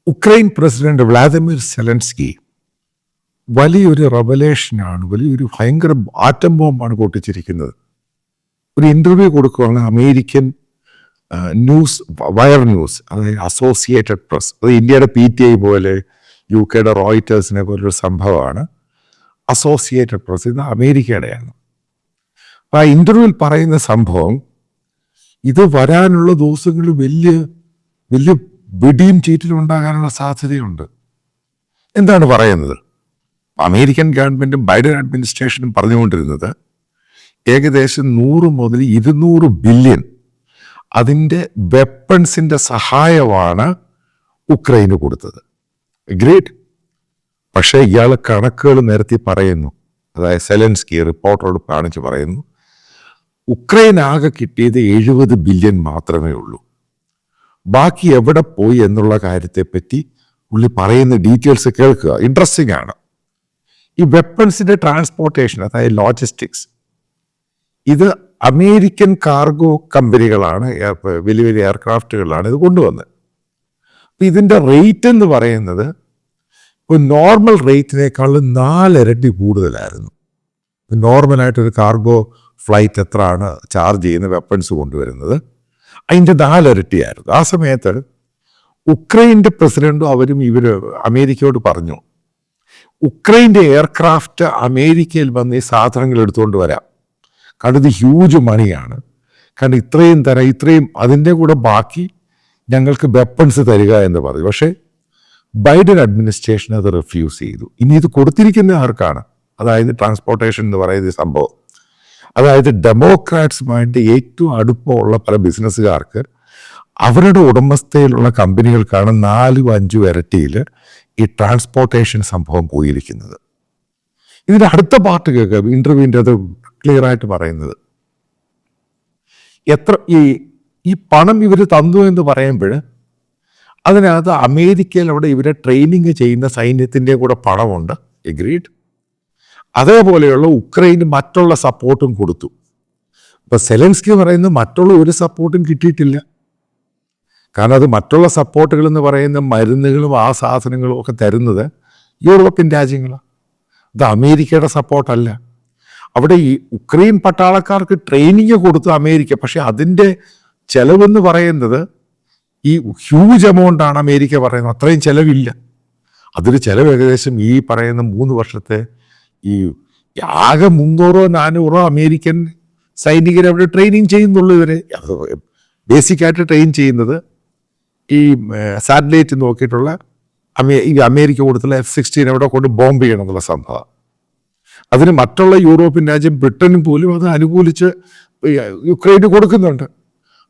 Ukraine president Vladimir Zelensky വലിയൊരു റെവലേഷനാണ്, വലിയൊരു ഭയങ്കര ആറ്റം ബോംബാണ് പൊട്ടിച്ചിരിക്കുന്നത്. ഒരു ഇൻ്റർവ്യൂ കൊടുക്കുകയാണ് അമേരിക്കൻ ന്യൂസ്, വയർ ന്യൂസ്, അതായത് അസോസിയേറ്റഡ് പ്രസ്. അത് ഇന്ത്യയുടെ PTI പോലെ UK റോയിറ്റേഴ്സിനെ പോലൊരു സംഭവമാണ്. അസോസിയേറ്റഡ് പ്രസ് ഇത് അമേരിക്കയുടെയാണ്. അപ്പം ആ ഇൻ്റർവ്യൂവിൽ പറയുന്ന സംഭവം, ഇത് വരാനുള്ള ദിവസങ്ങളിൽ വലിയ വലിയ വെടിയും ചീറ്റിലും ഉണ്ടാകാനുള്ള സാധ്യതയുണ്ട്. എന്താണ് പറയുന്നത്? അമേരിക്കൻ ഗവൺമെൻറ്റും ബൈഡൻ അഡ്മിനിസ്ട്രേഷനും പറഞ്ഞുകൊണ്ടിരുന്നത് ഏകദേശം 100 മുതൽ 200 ബില്യൺ അതിൻ്റെ വെപ്പൺസിൻ്റെ സഹായമാണ് ഉക്രൈന് കൊടുത്തത്. ഗ്രേറ്റ്. പക്ഷേ ഇയാൾ കണക്കുകൾ നിരത്തി പറയുന്നു, അതായത് സെലൻസ്കി റിപ്പോർട്ടറോട് കാണിച്ച് പറയുന്നു, ഉക്രൈൻ ആകെ കിട്ടിയത് 70 ബില്യൺ മാത്രമേ ഉള്ളൂ. ബാക്കി എവിടെ പോയി എന്നുള്ള കാര്യത്തെപ്പറ്റി പുള്ളി പറയുന്ന ഡീറ്റെയിൽസ് കേൾക്കുക. ഇൻട്രസ്റ്റിംഗ് ആണ്. ഈ വെപ്പൺസിൻ്റെ ട്രാൻസ്പോർട്ടേഷൻ, അതായത് ലോജിസ്റ്റിക്സ്, ഇത് അമേരിക്കൻ കാർഗോ കമ്പനികളാണ്, വലിയ വലിയ എയർക്രാഫ്റ്റുകളാണ് ഇത് കൊണ്ടുവന്നത്. അപ്പം ഇതിൻ്റെ റേറ്റ് എന്ന് പറയുന്നത് ഒരു നോർമൽ റേറ്റിനേക്കാളും 4 ഇരട്ടി കൂടുതലായിരുന്നു. നോർമലായിട്ടൊരു കാർഗോ ഫ്ലൈറ്റ് എത്രയാണ് ചാർജ് ചെയ്യുന്ന വെപ്പൺസ് കൊണ്ടുവരുന്നത്, അതിൻ്റെ 4 ഇരട്ടിയായിരുന്നു. ആ സമയത്ത് ഉക്രൈൻ്റെ പ്രസിഡന്റും അവരും അമേരിക്കയോട് പറഞ്ഞു, ഉക്രൈൻ്റെ എയർക്രാഫ്റ്റ് അമേരിക്കയിൽ വന്ന് ഈ സാധനങ്ങൾ എടുത്തുകൊണ്ട് വരാം, കാരണം ഇത് ഹ്യൂജ് മണിയാണ്, കാരണം ഇത്രയും അതിൻ്റെ കൂടെ ബാക്കി ഞങ്ങൾക്ക് വെപ്പൺസ് തരിക എന്ന് പറഞ്ഞു. പക്ഷേ ബൈഡൻ അഡ്മിനിസ്ട്രേഷൻ അത് റിഫ്യൂസ് ചെയ്തു. ഇനി ഇത് കൊടുത്തിരിക്കുന്ന ആർക്കാണ്? അതായത് ട്രാൻസ്പോർട്ടേഷൻ എന്ന് പറയുന്ന സംഭവം, അതായത് ഡെമോക്രാറ്റ്സുമായിട്ട് ഏറ്റവും അടുപ്പമുള്ള പല ബിസിനസ്സുകാർക്ക് അവരുടെ ഉടമസ്ഥയിലുള്ള കമ്പനികൾക്കാണ് 4-5 ഇരട്ടിയിൽ ഈ ട്രാൻസ്പോർട്ടേഷൻ സംഭവം പോയിരിക്കുന്നത്. ഇതിൻ്റെ അടുത്ത പാർട്ട് കേൾക്കുക, ഇൻ്റർവ്യൂവിൻ്റെ അത് ക്ലിയർ ആയിട്ട് പറയുന്നത്, എത്ര ഈ പണം ഇവർ തന്നു എന്ന് പറയുമ്പോൾ അതിനകത്ത് അമേരിക്കയിൽ അവിടെ ഇവരെ ട്രെയിനിങ് ചെയ്യുന്ന സൈന്യത്തിൻ്റെ കൂടെ പണമുണ്ട്. എഗ്രീഡ്. അതേപോലെയുള്ള ഉക്രൈന് മറ്റുള്ള സപ്പോർട്ടും കൊടുത്തു. ഇപ്പം സെലൻസ്കി പറയുന്നത് മറ്റുള്ള ഒരു സപ്പോർട്ടും കിട്ടിയിട്ടില്ല. കാരണം അത് മറ്റുള്ള സപ്പോർട്ടുകൾ എന്ന് പറയുന്ന മരുന്നുകളും ആ സാധനങ്ങളും ഒക്കെ തരുന്നത് യൂറോപ്യൻ രാജ്യങ്ങളാണ്. ഇത് അമേരിക്കയുടെ സപ്പോർട്ടല്ല. അവിടെ ഈ ഉക്രൈൻ പട്ടാളക്കാർക്ക് ട്രെയിനിങ് കൊടുത്തു അമേരിക്ക. പക്ഷെ അതിൻ്റെ ചെലവെന്ന് പറയുന്നത് ഈ ഹ്യൂജ് എമൗണ്ടാണ് അമേരിക്ക പറയുന്നത്. അത്രയും ചിലവില്ല. അതൊരു ചിലവ് ഏകദേശം ഈ പറയുന്ന 3 വർഷത്തെ ഈ ആകെ 300-400 അമേരിക്കൻ സൈനികരെ അവിടെ ട്രെയിനിങ് ചെയ്യുന്നുള്ളൂ. ഇവരെ ബേസിക്കായിട്ട് ട്രെയിൻ ചെയ്യുന്നത് ഈ സാറ്റലൈറ്റ് നോക്കിയിട്ടുള്ള ഈ അമേരിക്ക കൊടുത്തുള്ള F-16 അവിടെ കൊണ്ട് ബോംബ് ചെയ്യണം എന്നുള്ള സംഭവം. അതിന് മറ്റുള്ള യൂറോപ്യൻ രാജ്യം ബ്രിട്ടനും പോലും അത് അനുകൂലിച്ച് യുക്രൈന് കൊടുക്കുന്നുണ്ട്.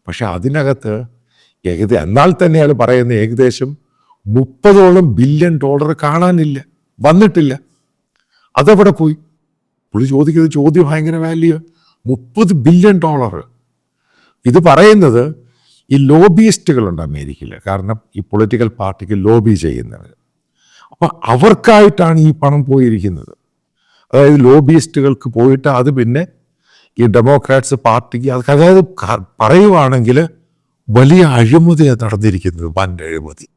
പക്ഷെ അതിനകത്ത് എന്നാൽ തന്നെ അയാൾ പറയുന്ന ഏകദേശം $30 ബില്യൺ കാണാനില്ല, വന്നിട്ടില്ല. അതെവിടെ പോയി? പുള്ളി ചോദിക്കുന്നത് ചോദ്യം ഭയങ്കര വാല്യൂ. $30 ബില്യൺ. ഇത് പറയുന്നത് ഈ ലോബിയിസ്റ്റുകളുണ്ട് അമേരിക്കയിൽ. കാരണം ഈ പൊളിറ്റിക്കൽ പാർട്ടിക്ക് ലോബി ചെയ്യുന്നവർ, അപ്പം അവർക്കായിട്ടാണ് ഈ പണം പോയിരിക്കുന്നത്. അതായത് ലോബിയിസ്റ്റുകൾക്ക് പോയിട്ട് അത് പിന്നെ ഈ ഡെമോക്രാറ്റ്സ് പാർട്ടിക്ക്, അതായത് പറയുവാണെങ്കിൽ വലിയ അഴിമതിയാണ് നടന്നിരിക്കുന്നത്, വൻ അഴിമതി.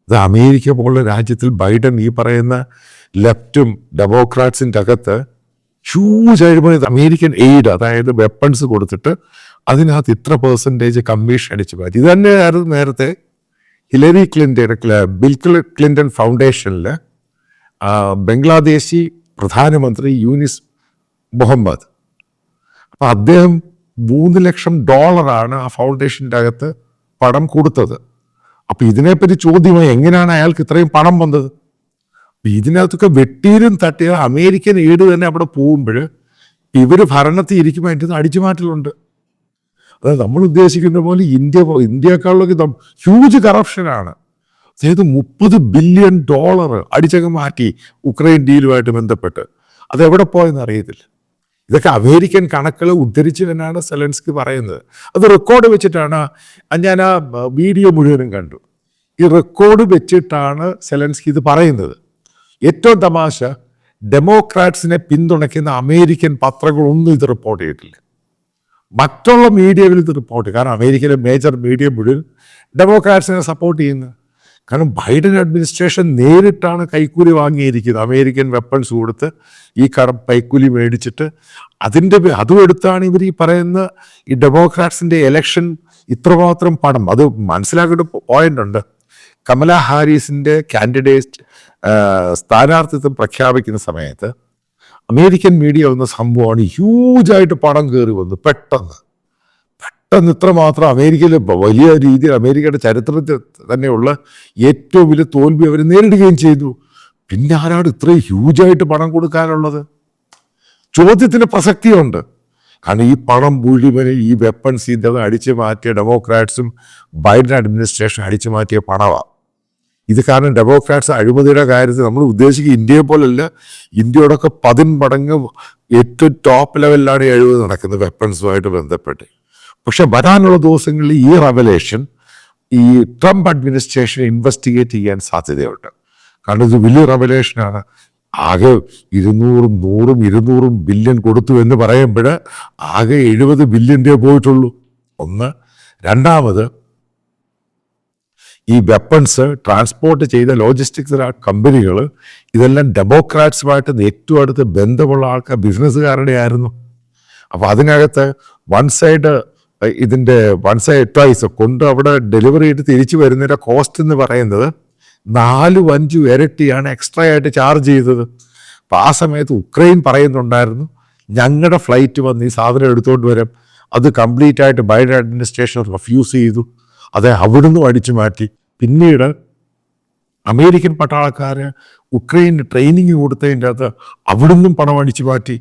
അത് അമേരിക്ക പോലുള്ള രാജ്യത്തിൽ ബൈഡൻ ഈ പറയുന്ന ലെഫ്റ്റും ഡെമോക്രാറ്റ്സിൻ്റെ അകത്ത് ഹ്യൂജ് അഴിമതി. അമേരിക്കൻ എയ്ഡ്, അതായത് വെപ്പൺസ് കൊടുത്തിട്ട് അതിനകത്ത് ഇത്ര % കമ്മീഷൻ അടിച്ചു മാറ്റി. ഇത് തന്നെയായിരുന്നു നേരത്തെ ഹിലരി ക്ലിൻ്റൻ്റെ ബിൽ ക്ലിൻ്റൺ ഫൗണ്ടേഷനിൽ ബംഗ്ലാദേശി പ്രധാനമന്ത്രി യൂനിസ് മുഹമ്മദ്. അപ്പം അദ്ദേഹം $3 ലക്ഷം ആ ഫൗണ്ടേഷൻ്റെ അകത്ത് പണം കൊടുത്തത്. അപ്പം ഇതിനെപ്പറ്റി ചോദ്യമായി, എങ്ങനെയാണ് അയാൾക്ക് ഇത്രയും പണം വന്നത്? അപ്പം ഇതിനകത്തൊക്കെ വെട്ടിയിലും തട്ടിയ അമേരിക്കൻ എയ്ഡ് തന്നെ അവിടെ പോകുമ്പോൾ ഇവർ ഭരണത്തിൽ ഇരിക്കുമ്പോൾ അതിൻ്റെ അടിച്ചു മാറ്റലുണ്ട്. അതായത് നമ്മൾ ഉദ്ദേശിക്കുന്ന പോലെ ഇന്ത്യക്കാളിലൊക്കെ ഹ്യൂജ് കറപ്ഷനാണ്. അതായത് $30 ബില്യൺ അടിച്ചങ്ങ് മാറ്റി ഉക്രൈൻ ഡീലുമായിട്ട് ബന്ധപ്പെട്ട്. അതെവിടെ പോയെന്ന് അറിയത്തില്ല. ഇതൊക്കെ അമേരിക്കൻ കണക്കുകൾ ഉദ്ധരിച്ച് തന്നെയാണ് സെലൻസ്കി പറയുന്നത്. അത് റെക്കോർഡ് വെച്ചിട്ടാണ്, ഞാൻ ആ വീഡിയോ മുഴുവനും കണ്ടു. ഈ റെക്കോർഡ് വെച്ചിട്ടാണ് സെലൻസ്കി ഇത് പറയുന്നത്. ഏറ്റവും തമാശ, ഡെമോക്രാറ്റ്സിനെ പിന്തുണയ്ക്കുന്ന അമേരിക്കൻ പത്രങ്ങളൊന്നും ഇത് റിപ്പോർട്ട് ചെയ്തിട്ടില്ല. മറ്റുള്ള മീഡിയകളിൽ ഇത് റിപ്പോർട്ട്, കാരണം അമേരിക്കയിലെ മേജർ മീഡിയ മുഴുവൻ ഡെമോക്രാറ്റ്സിനെ സപ്പോർട്ട് ചെയ്യുന്നത്. കാരണം ബൈഡൻ അഡ്മിനിസ്ട്രേഷൻ നേരിട്ടാണ് കൈക്കൂലി വാങ്ങിയിരിക്കുന്നത്. അമേരിക്കൻ വെപ്പൺസ് കൊടുത്ത് ഈ കൈക്കൂലി മേടിച്ചിട്ട് അതും എടുത്താണ് ഇവർ ഈ പറയുന്ന ഈ ഡെമോക്രാറ്റ്സിൻ്റെ എലക്ഷൻ ഇത്രമാത്രം പണം. അത് മനസ്സിലാക്കേണ്ട പോയിന്റ് ഉണ്ട്. കമല ഹാരിസിൻ്റെ കാൻഡിഡേറ്റ് സ്ഥാനാർത്ഥിത്വം പ്രഖ്യാപിക്കുന്ന സമയത്ത് അമേരിക്കൻ മീഡിയ വന്ന സംഭവമാണ്, ഹ്യൂജായിട്ട് പണം കയറി വന്നു പെട്ടെന്ന് ഇത്രമാത്രം. അമേരിക്കയിൽ വലിയ രീതിയിൽ അമേരിക്കയുടെ ചരിത്രത്തിൽ തന്നെയുള്ള ഏറ്റവും വലിയ തോൽവി അവർ നേരിടുകയും ചെയ്തു. പിന്നെ ആരാണ് ഇത്രയും ഹ്യൂജായിട്ട് പണം കൊടുക്കാനുള്ളത്? ചോദ്യത്തിന് പ്രസക്തിയുണ്ട്. കാരണം ഈ പണം മുഴുവൻ ഈ വെപ്പൺസ് ഇതൊക്കെ അടിച്ചു മാറ്റിയ ഡെമോക്രാറ്റ്സും ബൈഡൻ അഡ്മിനിസ്ട്രേഷൻ അടിച്ചു മാറ്റിയ പണമാണ് ഇത്. കാരണം ഡെമോക്രാറ്റ്സ് അഴിമതിയുടെ കാര്യത്തിൽ നമ്മൾ ഉദ്ദേശിക്കുക ഇന്ത്യയെ പോലല്ല, ഇന്ത്യയോടൊക്കെ 10 മടങ്ങ് ഏറ്റവും ടോപ്പ് ലെവലിലാണ് ഈ അഴിമതി നടക്കുന്നത് വെപ്പൺസുമായിട്ട് ബന്ധപ്പെട്ട്. പക്ഷെ വരാനുള്ള ദിവസങ്ങളിൽ ഈ റെവലേഷൻ ഈ ട്രംപ് അഡ്മിനിസ്ട്രേഷൻ ഇൻവെസ്റ്റിഗേറ്റ് ചെയ്യാൻ സാധ്യതയുണ്ട്. കാരണം ഇത് വലിയ റെവലേഷനാണ്. ആകെ 200 ബില്യൺ കൊടുത്തു എന്ന് പറയുമ്പോൾ ആകെ 70 ബില്യൺ പോയിട്ടുള്ളൂ. ഒന്ന്. രണ്ടാമത്, ഈ വെപ്പൺസ് ട്രാൻസ്പോർട്ട് ചെയ്ത ലോജിസ്റ്റിക്സ് കമ്പനികൾ ഇതെല്ലാം ഡെമോക്രാറ്റ്സുമായിട്ട് ഏറ്റവും അടുത്ത് ബന്ധമുള്ള ആൾക്കാർ, ബിസിനസ്സുകാരുടെ ആയിരുന്നു. അപ്പോൾ അതിനകത്ത് വൺ സൈഡ് ട്വൈസ് കൊണ്ട് അവിടെ ഡെലിവറി ചെയ്ത് തിരിച്ചു വരുന്നതിൻ്റെ കോസ്റ്റ് എന്ന് പറയുന്നത് 4-5 ഇരട്ടിയാണ് എക്സ്ട്രാ ആയിട്ട് ചാർജ് ചെയ്തത്. അപ്പോൾ ആ സമയത്ത് ഉക്രൈൻ പറയുന്നുണ്ടായിരുന്നു, ഞങ്ങളുടെ ഫ്ലൈറ്റ് വന്ന് ഈ സാധനം എടുത്തുകൊണ്ട് വരാം. അത് കംപ്ലീറ്റ് ആയിട്ട് ബൈഡൻ അഡ്മിനിസ്ട്രേഷൻ റിഫ്യൂസ് ചെയ്തു. അത് അവിടുന്ന് അടിച്ചു മാറ്റി. പിന്നീട് അമേരിക്കൻ പട്ടാളക്കാർ ഉക്രൈന് ട്രെയിനിങ് കൊടുത്തതിൻ്റെ അകത്ത് അവിടുന്നും പണം അടിച്ചു മാറ്റി.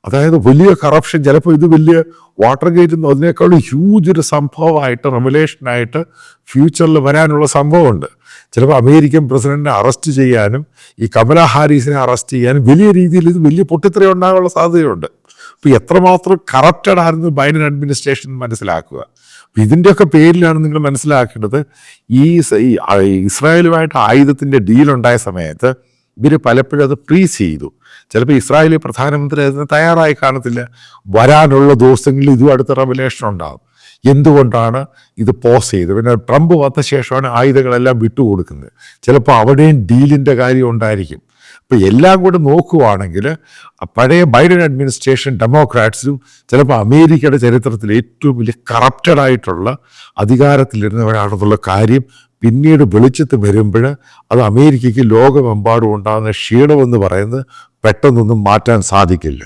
അതായത് വലിയ കറപ്ഷൻ. ചിലപ്പോൾ ഇത് വലിയ വാട്ടർ ഗേറ്റ് അതിനേക്കാളും ഹ്യൂജ് ഒരു സംഭവമായിട്ട് റെവലേഷനായിട്ട് ഫ്യൂച്ചറിൽ വരാനുള്ള സംഭവമുണ്ട്. ചിലപ്പോൾ അമേരിക്കൻ പ്രസിഡന്റിനെ അറസ്റ്റ് ചെയ്യാനും ഈ കമല ഹാരിസിനെ അറസ്റ്റ് ചെയ്യാനും വലിയ രീതിയിൽ ഇത് വലിയ പൊട്ടിത്തെറി ഉണ്ടാകാനുള്ള സാധ്യതയുണ്ട്. അപ്പോൾ എത്രമാത്രം കറപ്റ്റഡ് ആയിരുന്നു ബൈഡൻ അഡ്മിനിസ്ട്രേഷൻ മനസ്സിലാക്കുക. അപ്പം ഇതിൻ്റെയൊക്കെ പേരിലാണ് നിങ്ങൾ മനസ്സിലാക്കേണ്ടത്, ഈ ഇസ്രായേലുമായിട്ട് ആയുധത്തിൻ്റെ ഡീലുണ്ടായ സമയത്ത് ഇവർ പലപ്പോഴും അത് ഫ്രീസ് ചെയ്തു. ചിലപ്പോൾ ഇസ്രായേലി പ്രധാനമന്ത്രി അതിന് തയ്യാറായി കാണത്തില്ല. വരാനുള്ള ദിവസങ്ങളിൽ ഇതും അടുത്ത റെവലേഷൻ ഉണ്ടാകും. എന്തുകൊണ്ടാണ് ഇത് പോസ് ചെയ്ത്? പിന്നെ ട്രംപ് വന്ന ശേഷമാണ് ആയുധങ്ങളെല്ലാം വിട്ടുകൊടുക്കുന്നത്. ചിലപ്പോൾ അവിടെയും ഡീലിൻ്റെ കാര്യം ഉണ്ടായിരിക്കും. അപ്പോൾ എല്ലാം കൂടെ നോക്കുവാണെങ്കിൽ പഴയ ബൈഡൻ അഡ്മിനിസ്ട്രേഷൻ ഡെമോക്രാറ്റ്സും ചിലപ്പോൾ അമേരിക്കയുടെ ചരിത്രത്തിൽ ഏറ്റവും വലിയ കറപ്റ്റഡായിട്ടുള്ള അധികാരത്തിലിരുന്നവരാണെന്നുള്ള കാര്യം പിന്നീട് വെളിച്ചത്ത് വരുമ്പോൾ അത് അമേരിക്കയ്ക്ക് ലോകമെമ്പാടും ഉണ്ടാകുന്ന ക്ഷീണമെന്ന് പറയുന്നത് പെട്ടെന്നൊന്നും മാറ്റാൻ സാധിക്കില്ല.